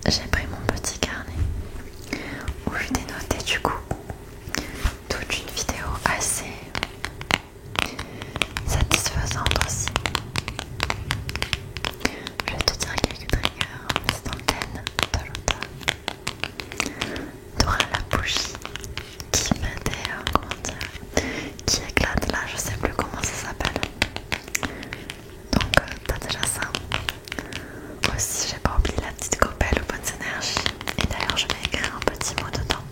j'ai pris mon petit carnet où je t'ai noté du coup toute une vidéo assez satisfaisante aussi. Je vais te dire quelques triggers. Cette antenne de l'automne. T'auras la bougie qui fait des, comment dire, qui éclate là, je sais plus comment ça s'appelle. Donc t'as déjà ça. Aussi j'ai pas oublié la petite copelle aux bonnes énergies. Et d'ailleurs je vais écrire un petit mot dedans.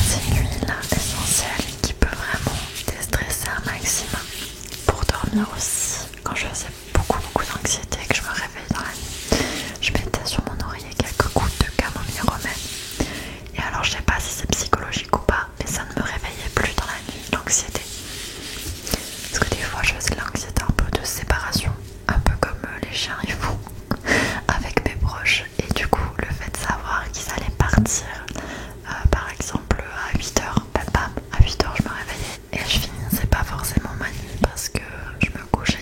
c'est une huile essentielle qui peut vraiment déstresser un maximum. Pour dormir aussi, quand je faisais beaucoup d'anxiété et que je me réveillais dans la nuit, je mettais sur mon oreiller quelques gouttes de camomille romaine. Et alors je sais pas si c'est psychologique ou pas, mais ça ne me réveillait plus dans la nuit, l'anxiété. Parce que des fois je faisais de l'anxiété un peu de séparation, un peu comme les chiens et fous avec mes proches. Et du coup le fait de savoir qu'ils allaient partir par exemple à 8h, bam bam, à 8h je me réveillais et je finissais pas forcément ma nuit parce que je me couchais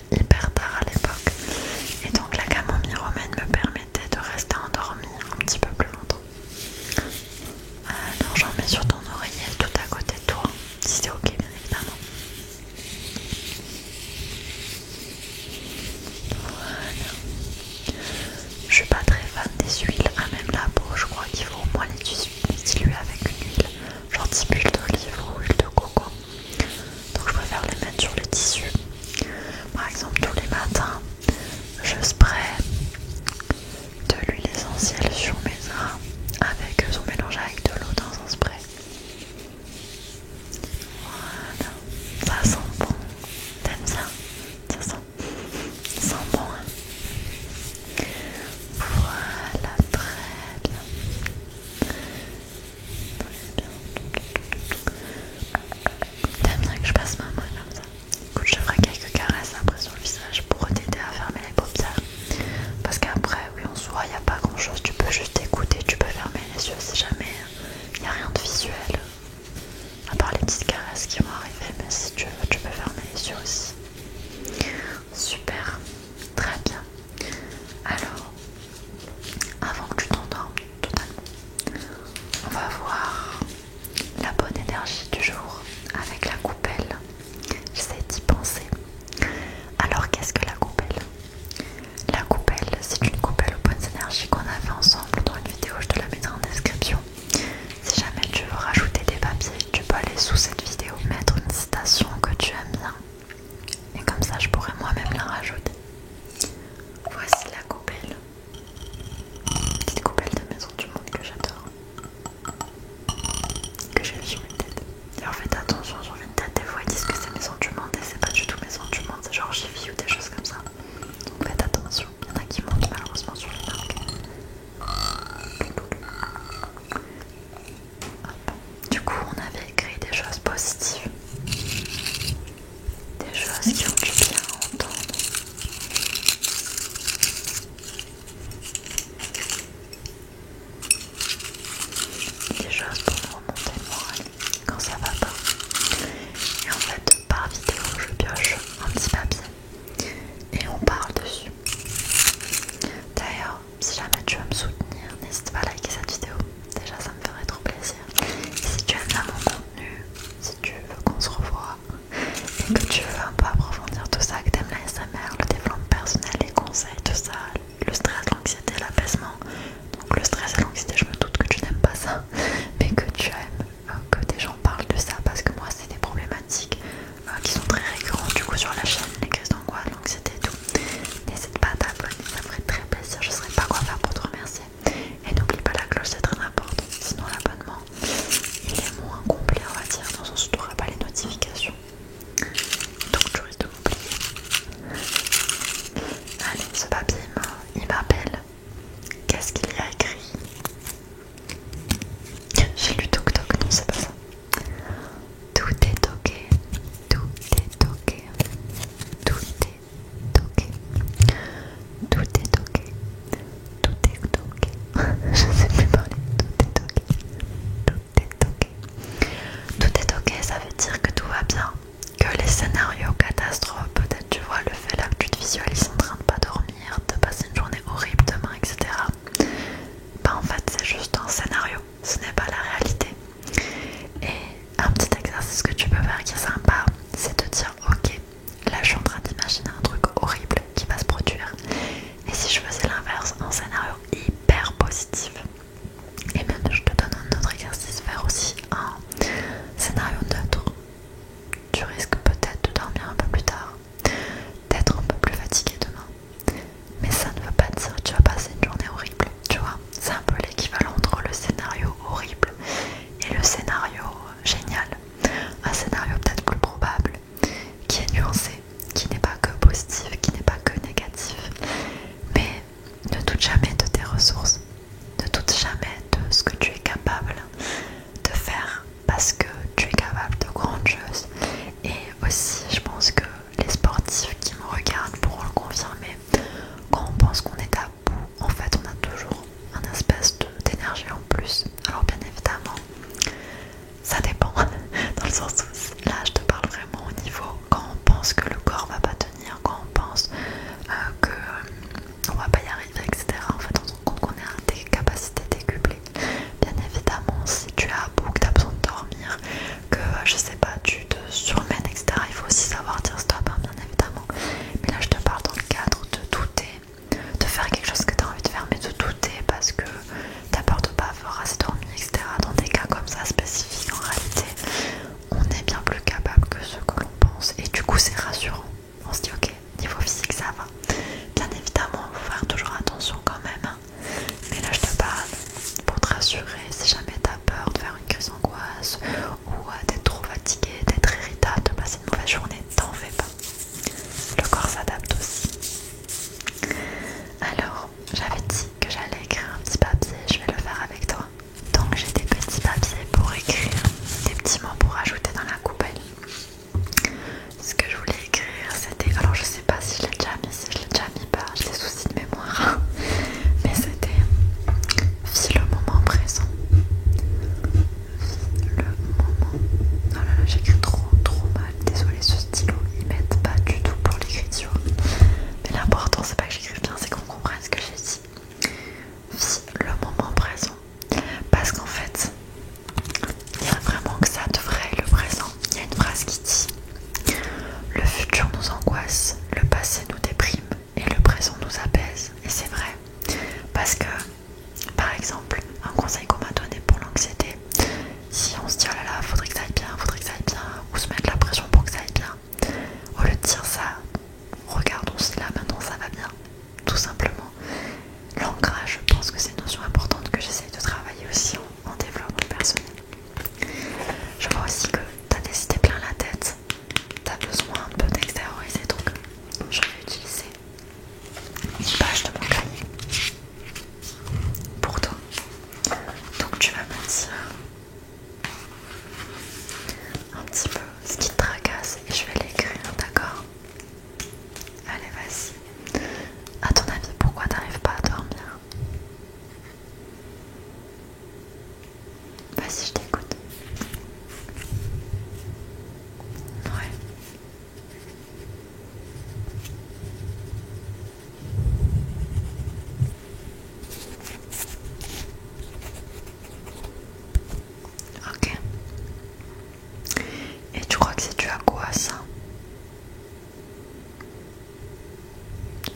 que c'est dû à quoi ça?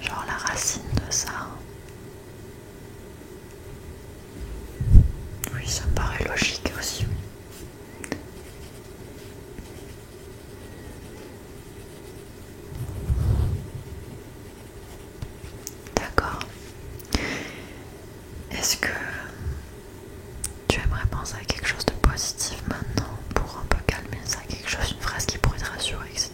Genre la racine de ça. Oui, ça me paraît logique aussi. D'accord. Est-ce que tu aimerais penser à quelque chose de positif maintenant pour un peu calmer ça, quelque chose, une phrase qui pourrait te rassurer, etc.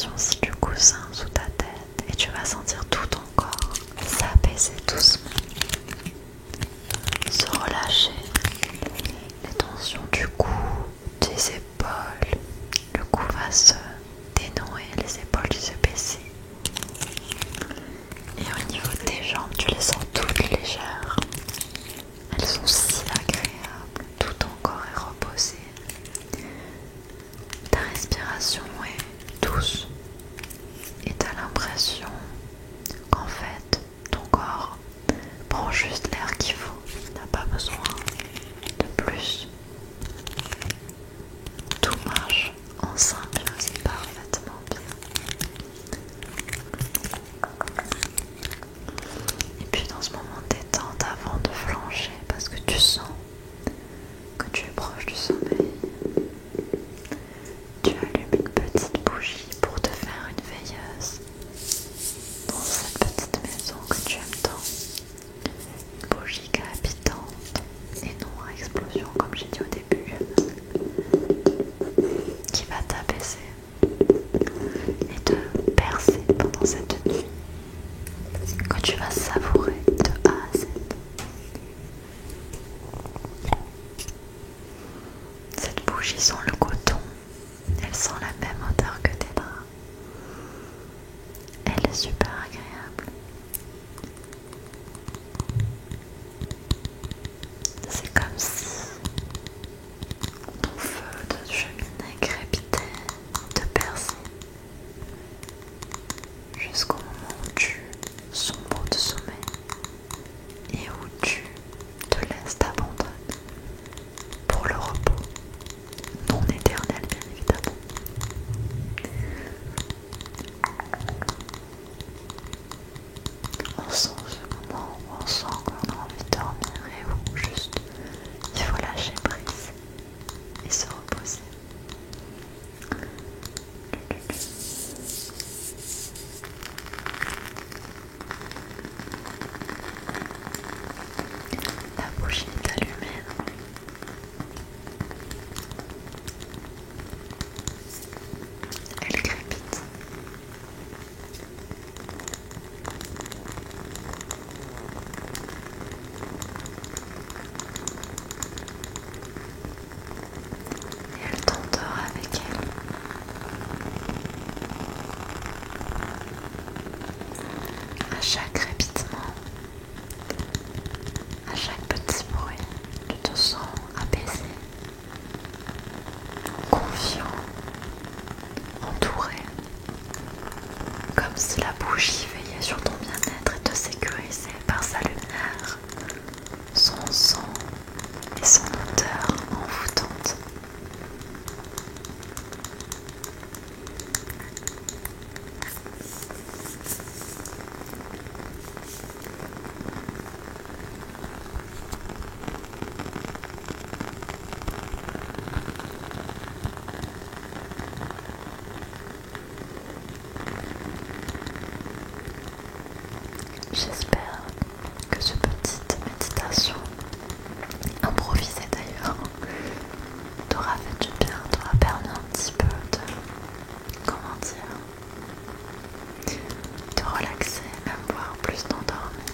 sensation aussi du coussin sous ta tête et tu vas sentir tout ton corps s'apaiser doucement, se relâcher, les tensions du cou, des épaules, le cou va se dénouer, les épaules se baisser et au niveau de tes jambes tu les sens toutes légères, elles sont si agréables, tout ton corps est reposé, ta respiration est douce et tu as l'impression qu'en fait ton corps prend juste l'air qu'il faut, n'a pas besoin de plus. Tout marche en symbiose parfaitement bien. Et puis dans ce moment de détente avant de flancher, parce que tu sens que tu es proche du sommeil, tu allumes une petite bougie pour te faire une veilleuse dans cette petite maison que tu aimes tant. Une bougie crépitante et non à explosion comme j'ai dit au début, qui va t'apaiser et te bercer pendant cette nuit que tu vas savourer de A à Z. Cette bougie sent le coton, elle sent la même odeur que tes draps. Elle est super agréable. C'est comme si ton feu de cheminée crépitait, te berçait jusqu'au moment où tu sombres de sommeil et où tu te laisses t'abandonner pour le repos, non éternel bien évidemment. On sent ce moment où on sent qu'on a envie de dormir et où juste il faut lâcher prise et se reposer. La bougie est allumée. Elle crépite. Et elle t'endort avec elle. À chaque crépitement, à chaque petit bruit, tu te sens apaisé, confiant, entouré, comme si la bougie veillait sur ton bien-être et te sécurisait par sa lumière, son son et son odeur envoûtante. J'espère que cette petite méditation, improvisée d'ailleurs, t'aura fait du bien, t'aura permis un petit peu de, comment dire, de relaxer, même voire plus d'endormir.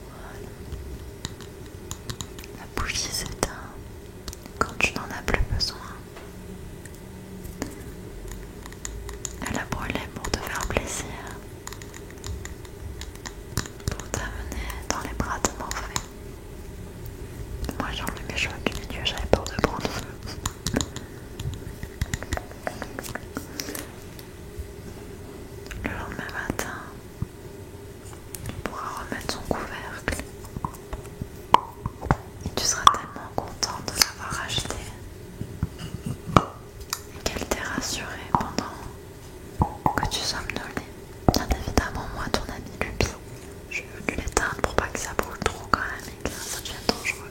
Voilà. La bougie s'éteint quand tu n'en as plus besoin. Elle a brûlé pour te faire plaisir, pour t'amener dans les bras de Morphée. Moi j'ai enlevé mes cheveux du milieu, j'avais peur de prendre feu. Le lendemain matin, il pourra remettre son couvercle et tu seras tellement content de l'avoir acheté et qu'elle t'ait rassuré pendant que tu somnolais. Bien évidemment, moi, ton ami Luby, je veux l'éteindre pour pas que ça brûle trop quand même et que ça devienne dangereux.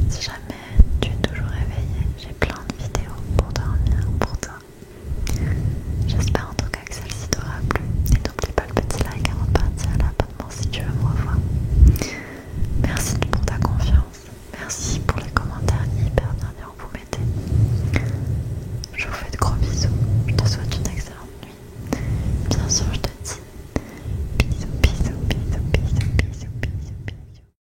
si jamais